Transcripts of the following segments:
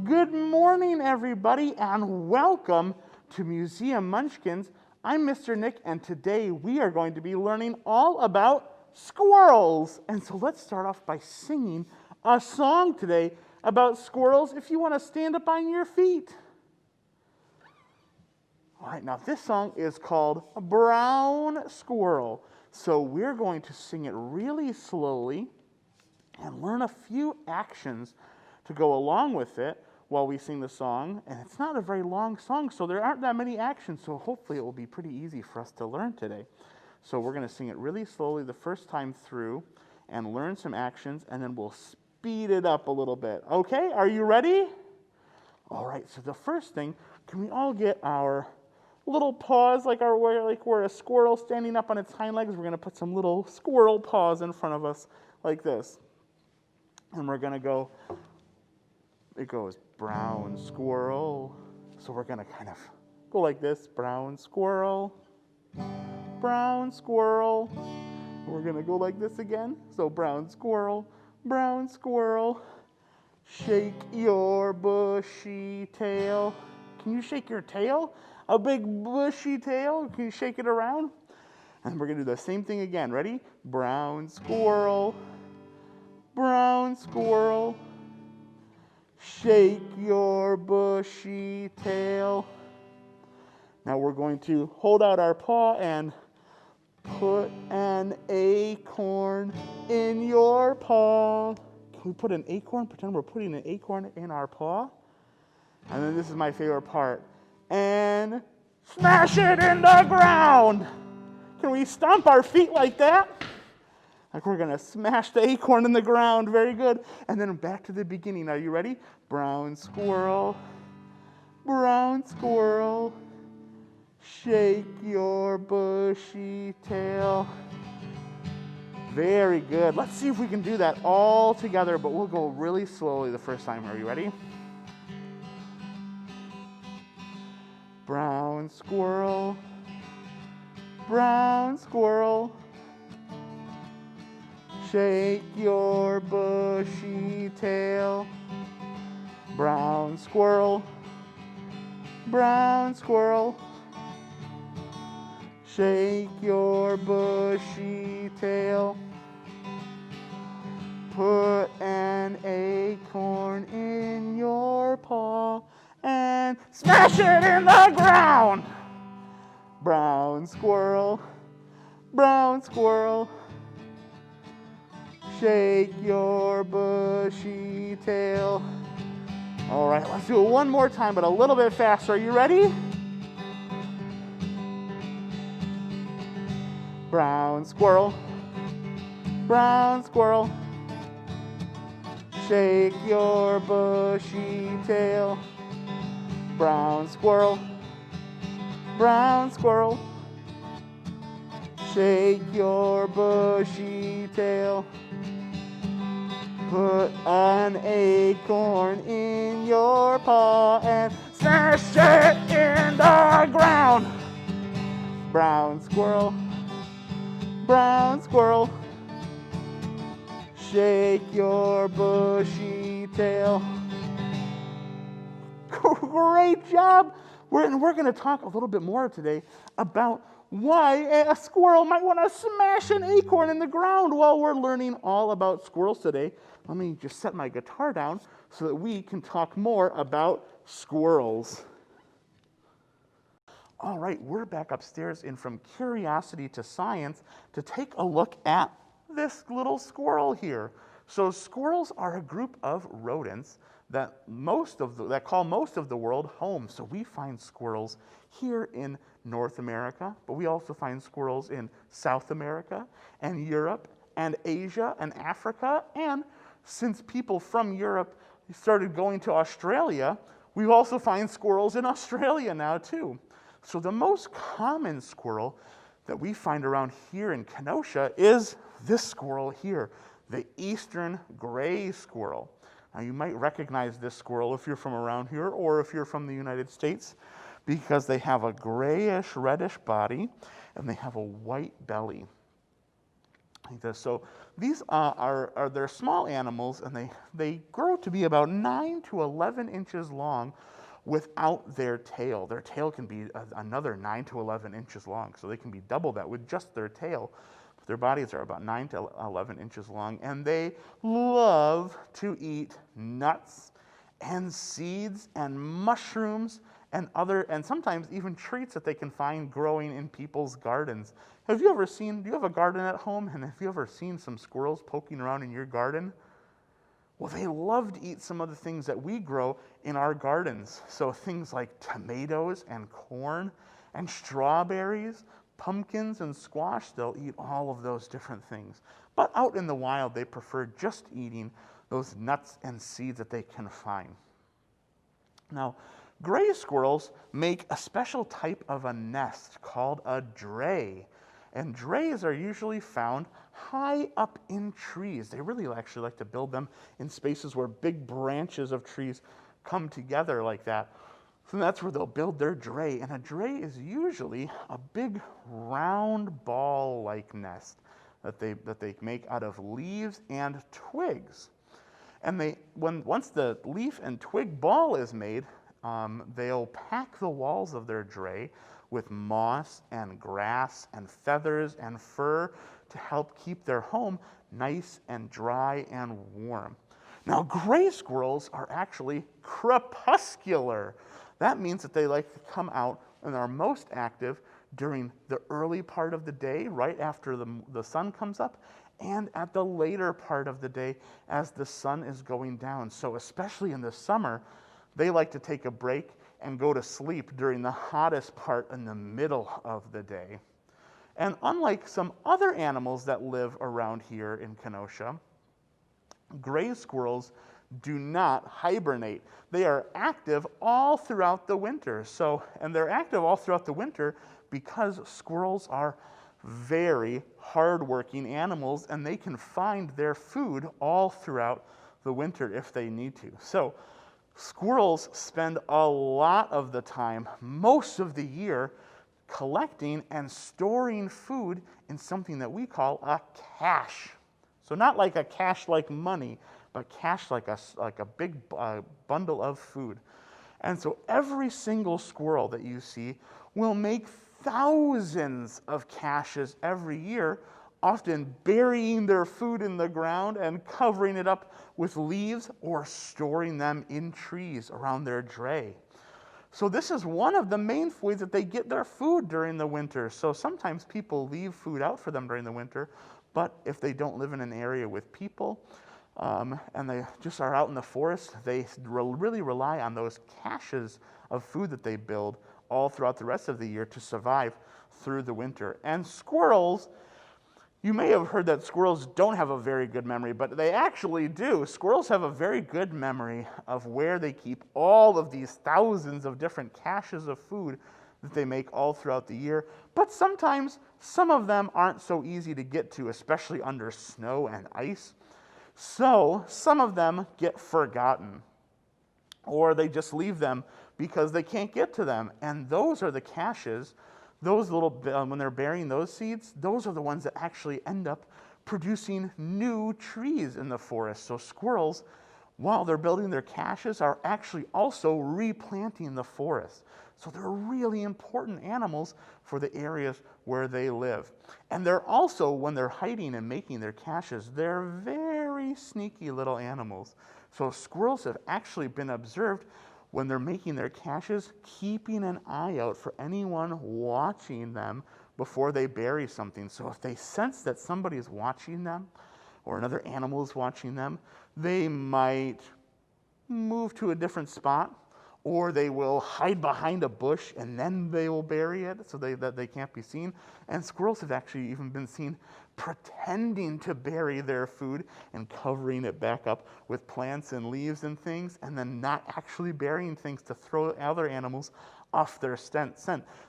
Good morning, everybody, and welcome to Museum Munchkins. I'm Mr. Nick, and today we are going to be learning all about squirrels. And so let's start off by singing a song today about squirrels. If you want to stand up on your feet. All right, now this song is called Brown Squirrel. So we're going to sing it really slowly and learn a few actions to go along with it while we sing the song. And it's not a very long song, so there aren't that many actions, so hopefully it will be pretty easy for us to learn today. So we're going to sing it really slowly the first time through and learn some actions, and then we'll speed it up a little bit. Okay, are you ready? All right, so the first thing, can we all get our little paws like we're a squirrel standing up on its hind legs? We're going to put some little squirrel paws in front of us like this. And we're going to go, it goes brown squirrel. So we're going to kind of go like this, brown squirrel, brown squirrel. And we're going to go like this again. So brown squirrel, shake your bushy tail. Can you shake your tail? A big bushy tail? Can you shake it around? And we're going to do the same thing again. Ready? Brown squirrel, shake your bushy tail. Now we're going to hold out our paw and put an acorn in your paw. Can we put an acorn? Pretend we're putting an acorn in our paw. And then this is my favorite part. And smash it in the ground. Can we stomp our feet like that? Like we're going to smash the acorn in the ground. Very good. And then back to the beginning. Are you ready? Brown squirrel, shake your bushy tail. Very good. Let's see if we can do that all together, but we'll go really slowly the first time. Are you ready? Brown squirrel, shake your bushy tail. Brown squirrel, shake your bushy tail. Put an acorn in your paw and smash it in the ground. Brown squirrel, shake your bushy tail. All right, let's do it one more time, but a little bit faster. Are you ready? Brown squirrel, shake your bushy tail. Brown squirrel, shake your bushy tail. Put an acorn in your paw and smash it in the ground. Brown squirrel, shake your bushy tail. Great job. We're going to talk a little bit more today about why a squirrel might want to smash an acorn in the ground while we're learning all about squirrels today. Let me just set my guitar down so that we can talk more about squirrels. All right, we're back upstairs in From Curiosity to Science to take a look at this little squirrel here. So squirrels are a group of rodents that call most of the world home. So we find squirrels here in North America, but we also find squirrels in South America and Europe and Asia and Africa. And since people from Europe started going to Australia, we also find squirrels in Australia now too. So the most common squirrel that we find around here in Kenosha is this squirrel here, the eastern gray squirrel. Now you might recognize this squirrel if you're from around here or if you're from the United States, because they have a grayish reddish body and they have a white belly. like this. So these they're small animals, and they grow to be about 9 to 11 inches long without their tail. Their tail can be another 9 to 11 inches long, so they can be double that with just their tail. But their bodies are about 9 to 11 inches long, and they love to eat nuts and seeds and mushrooms and sometimes even treats that they can find growing in people's gardens. Do you have a garden at home? And have you ever seen some squirrels poking around in your garden? Well, they love to eat some of the things that we grow in our gardens. So things like tomatoes and corn and strawberries, pumpkins and squash, they'll eat all of those different things. But out in the wild, they prefer just eating those nuts and seeds that they can find. Now, gray squirrels make a special type of a nest called a dray. And drays are usually found high up in trees. They really actually like to build them in spaces where big branches of trees come together like that. So that's where they'll build their dray. And a dray is usually a big round ball-like nest that they make out of leaves and twigs. And once the leaf and twig ball is made, they'll pack the walls of their dray with moss and grass and feathers and fur to help keep their home nice and dry and warm. Now, gray squirrels are actually crepuscular. That means that they like to come out and are most active during the early part of the day, right after the sun comes up, and at the later part of the day as the sun is going down. So especially in the summer, they like to take a break and go to sleep during the hottest part in the middle of the day. And unlike some other animals that live around here in Kenosha, gray squirrels do not hibernate. They are active all throughout the winter. And they're active all throughout the winter because squirrels are very hardworking animals, and they can find their food all throughout the winter if they need to. So squirrels spend a lot of the time, most of the year, collecting and storing food in something that we call a cache. So not like a cache like money, but cache like a big bundle of food. And so every single squirrel that you see will make thousands of caches every year, often burying their food in the ground and covering it up with leaves or storing them in trees around their dray. So this is one of the main ways that they get their food during the winter. So sometimes people leave food out for them during the winter, but if they don't live in an area with people and they just are out in the forest, they really rely on those caches of food that they build all throughout the rest of the year to survive through the winter. And squirrels, you may have heard that squirrels don't have a very good memory, but they actually do. Squirrels have a very good memory of where they keep all of these thousands of different caches of food that they make all throughout the year. But sometimes some of them aren't so easy to get to, especially under snow and ice. So some of them get forgotten, or they just leave them because they can't get to them. And those are the caches. Those little, when they're burying those seeds, those are the ones that actually end up producing new trees in the forest. So squirrels, while they're building their caches, are actually also replanting the forest. So they're really important animals for the areas where they live. And they're also, when they're hiding and making their caches, they're very sneaky little animals. So squirrels have actually been observed when they're making their caches, keeping an eye out for anyone watching them before they bury something. So if they sense that somebody is watching them or another animal is watching them, they might move to a different spot, or they will hide behind a bush and then they will bury it so that they can't be seen. And squirrels have actually even been seen pretending to bury their food and covering it back up with plants and leaves and things, and then not actually burying things to throw other animals off their scent.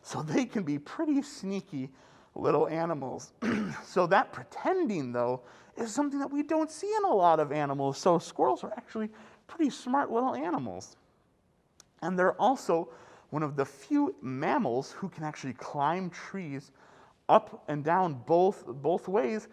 So they can be pretty sneaky little animals. So that pretending, though, is something that we don't see in a lot of animals. So squirrels are actually pretty smart little animals. And they're also one of the few mammals who can actually climb trees up and down both ways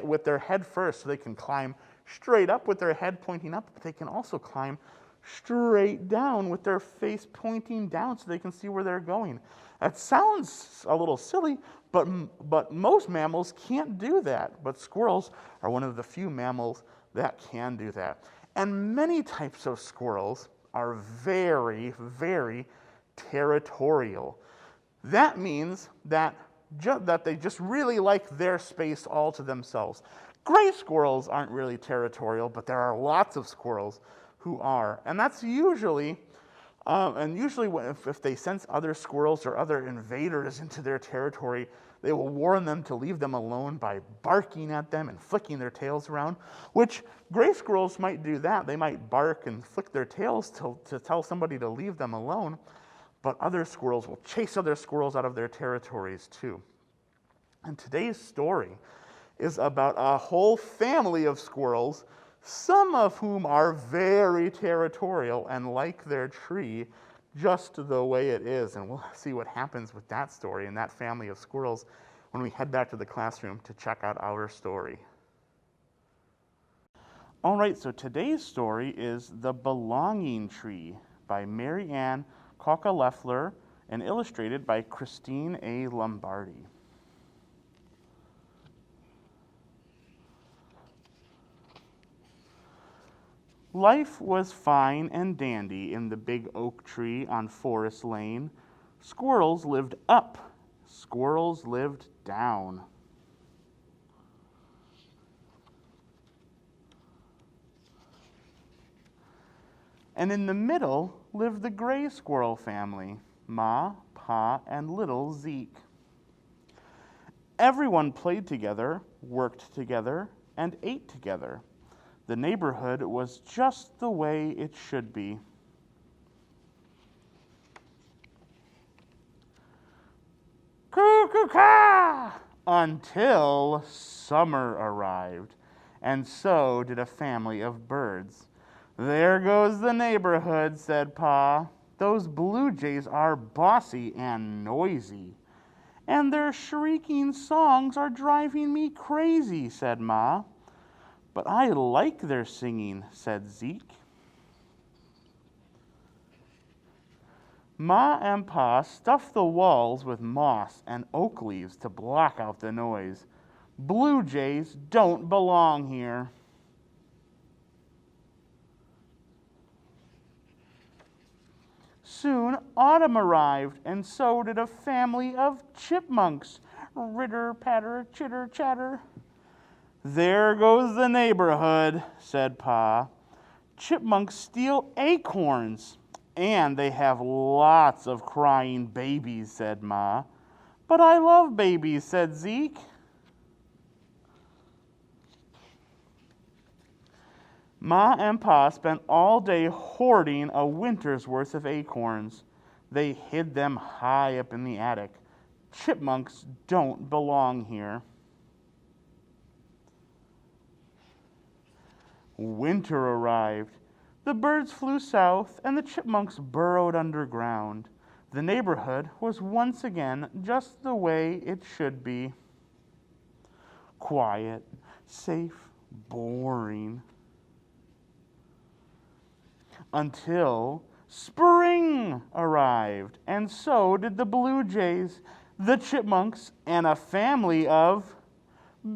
with their head first, so they can climb straight up with their head pointing up, but they can also climb straight down with their face pointing down so they can see where they're going. That sounds a little silly, but most mammals can't do that. But squirrels are one of the few mammals that can do that. And many types of squirrels are very, very territorial. That means that they just really like their space all to themselves. Gray squirrels aren't really territorial, but there are lots of squirrels who are. And that's usually, if they sense other squirrels or other invaders into their territory, they will warn them to leave them alone by barking at them and flicking their tails around, which gray squirrels might do that. They might bark and flick their tails to tell somebody to leave them alone, but other squirrels will chase other squirrels out of their territories too. And today's story is about a whole family of squirrels, some of whom are very territorial and like their tree just the way it is. And we'll see what happens with that story and that family of squirrels when we head back to the classroom to check out our story. All right, so today's story is The Belonging Tree by Mary Ann Cocca-Leffler and illustrated by Christine A. Lombardi. Life was fine and dandy in the big oak tree on Forest Lane. Squirrels lived up, squirrels lived down. And in the middle lived the gray squirrel family, Ma, Pa, and little Zeke. Everyone played together, worked together, and ate together. The neighborhood was just the way it should be. Coo-coo-ca! Until summer arrived, and so did a family of birds. There goes the neighborhood, said Pa. Those blue jays are bossy and noisy. And their shrieking songs are driving me crazy, said Ma. But I like their singing, said Zeke. Ma and Pa stuffed the walls with moss and oak leaves to block out the noise. Blue jays don't belong here. Soon autumn arrived, and so did a family of chipmunks. Ritter, patter, chitter, chatter. There goes the neighborhood, said Pa. Chipmunks steal acorns, and they have lots of crying babies, said Ma. But I love babies, said Zeke. Ma and Pa spent all day hoarding a winter's worth of acorns. They hid them high up in the attic. Chipmunks don't belong here. Winter arrived. The birds flew south, and the chipmunks burrowed underground. The neighborhood was once again just the way it should be. Quiet, safe, boring. Until spring arrived, and so did the blue jays, the chipmunks, and a family of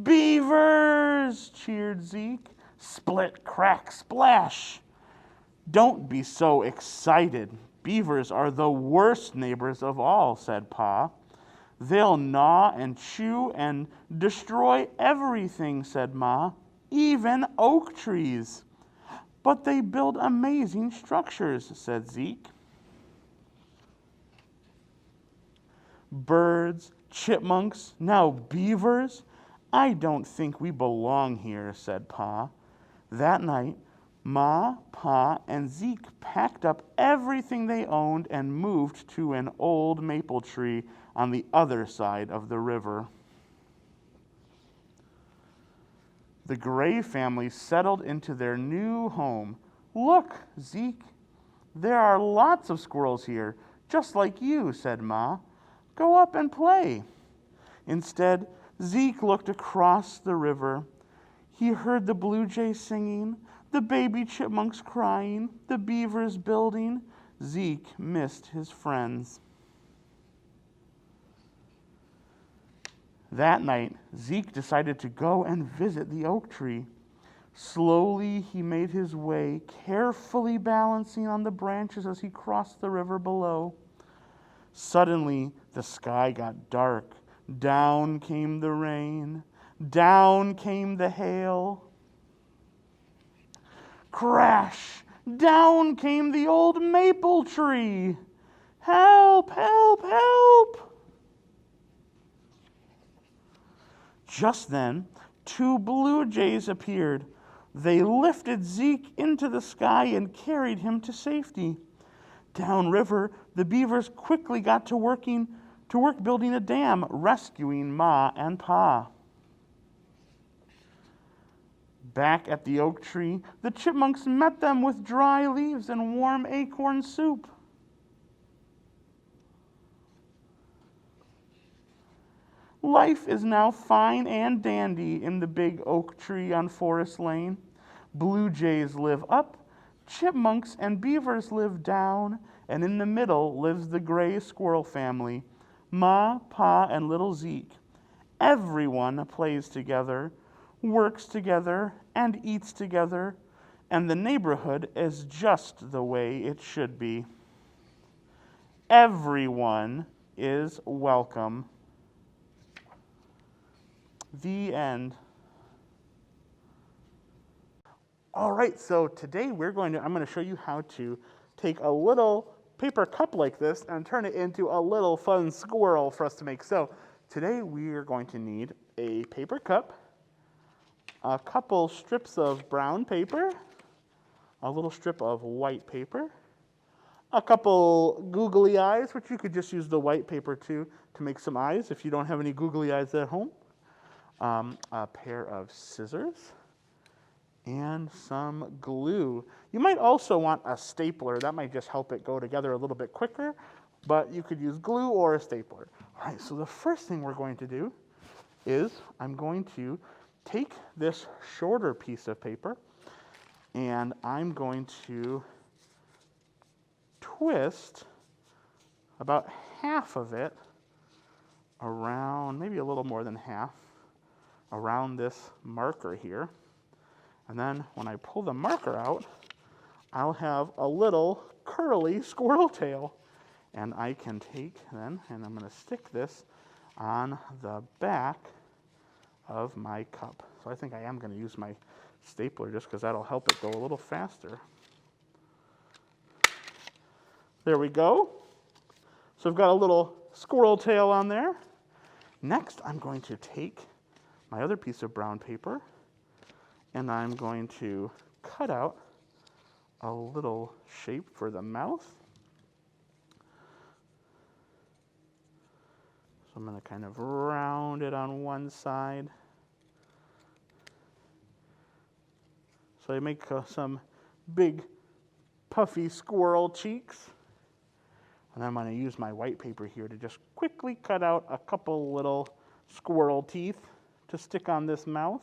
beavers, cheered Zeke. Split, crack, splash. Don't be so excited. Beavers are the worst neighbors of all, said Pa. They'll gnaw and chew and destroy everything, said Ma, even oak trees. But they build amazing structures, said Zeke. Birds, chipmunks, now beavers. I don't think we belong here, said Pa. That night, Ma, Pa, and Zeke packed up everything they owned and moved to an old maple tree on the other side of the river. The Gray family settled into their new home. Look, Zeke, there are lots of squirrels here, just like you, said Ma. Go up and play. Instead, Zeke looked across the river. He heard the blue jay singing, the baby chipmunks crying, the beavers building. Zeke missed his friends. That night, Zeke decided to go and visit the oak tree. Slowly, he made his way, carefully balancing on the branches as he crossed the river below. Suddenly, the sky got dark. Down came the rain. Down came the hail. Crash! Down came the old maple tree. Help! Help! Help! Just then, 2 blue jays appeared. They lifted Zeke into the sky and carried him to safety. Downriver, the beavers quickly got to work building a dam, rescuing Ma and Pa. Back at the oak tree, the chipmunks met them with dry leaves and warm acorn soup. Life is now fine and dandy in the big oak tree on Forest Lane. Blue jays live up, chipmunks and beavers live down, and in the middle lives the gray squirrel family, Ma, Pa, and little Zeke. Everyone plays together, works together, and eats together, and the neighborhood is just the way it should be. Everyone is welcome. The end. All right, so today I'm going to show you how to take a little paper cup like this and turn it into a little fun squirrel for us to make. So today we are going to need a paper cup, a couple strips of brown paper, a little strip of white paper, a couple googly eyes, which you could just use the white paper to make some eyes if you don't have any googly eyes at home, a pair of scissors, and some glue. You might also want a stapler. That might just help it go together a little bit quicker, but you could use glue or a stapler. All right, so the first thing we're going to do is I'm going to take this shorter piece of paper and I'm going to twist about half of it around, maybe a little more than half, around this marker here. And then when I pull the marker out, I'll have a little curly squirrel tail. And I can take then, and I'm going to stick this on the back of my cup. So I think I am going to use my stapler just because that'll help it go a little faster. There we go. So I've got a little squirrel tail on there. Next, I'm going to take my other piece of brown paper and I'm going to cut out a little shape for the mouth. So I'm going to kind of round it on one side. So I make some big puffy squirrel cheeks. And I'm going to use my white paper here to just quickly cut out a couple little squirrel teeth to stick on this mouth.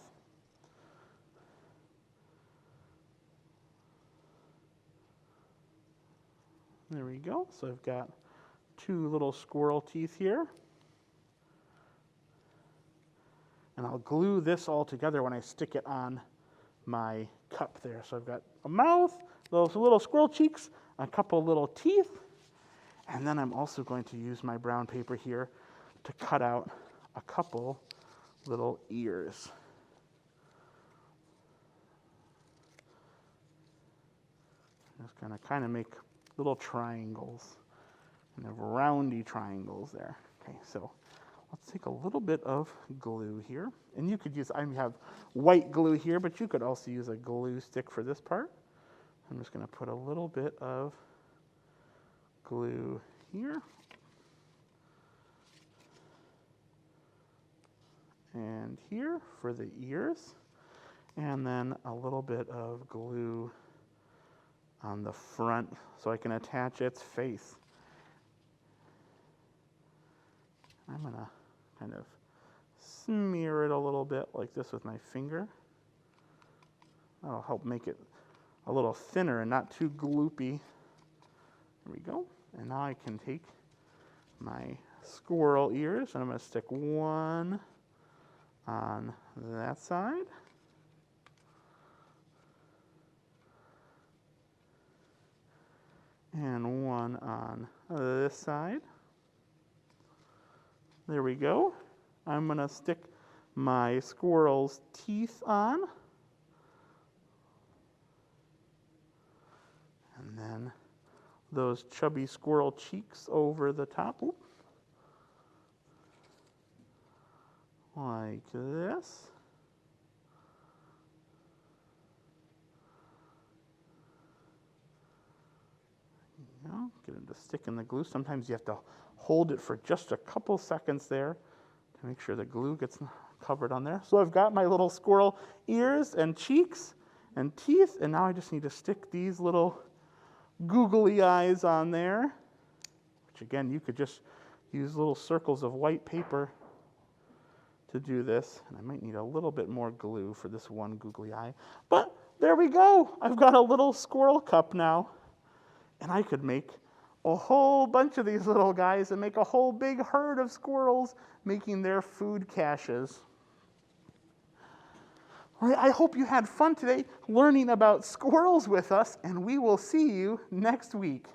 There we go. So I've got 2 little squirrel teeth here. And I'll glue this all together when I stick it on my cup there. So I've got a mouth, those little squirrel cheeks, a couple little teeth, and then I'm also going to use my brown paper here to cut out a couple little ears. Just going to kind of make little triangles, kind of roundy triangles there. Okay, so let's take a little bit of glue here. And you could use, I have white glue here, but you could also use a glue stick for this part. I'm just going to put a little bit of glue here. And here for the ears. And then a little bit of glue on the front so I can attach its face. I'm going to kind of smear it a little bit like this with my finger. That'll help make it a little thinner and not too gloopy. There we go. And now I can take my squirrel ears and I'm going to stick one on that side. And one on this side. There we go. I'm going to stick my squirrel's teeth on. And then those chubby squirrel cheeks over the top. Oop. Like this. You know, get it to stick in the glue. Sometimes you have to hold it for just a couple seconds there to make sure the glue gets covered on there. So I've got my little squirrel ears and cheeks and teeth, and now I just need to stick these little googly eyes on there, which again, you could just use little circles of white paper to do this. And I might need a little bit more glue for this one googly eye. But there we go. I've got a little squirrel cup now. And I could make a whole bunch of these little guys and make a whole big herd of squirrels making their food caches. All right, I hope you had fun today learning about squirrels with us, and we will see you next week.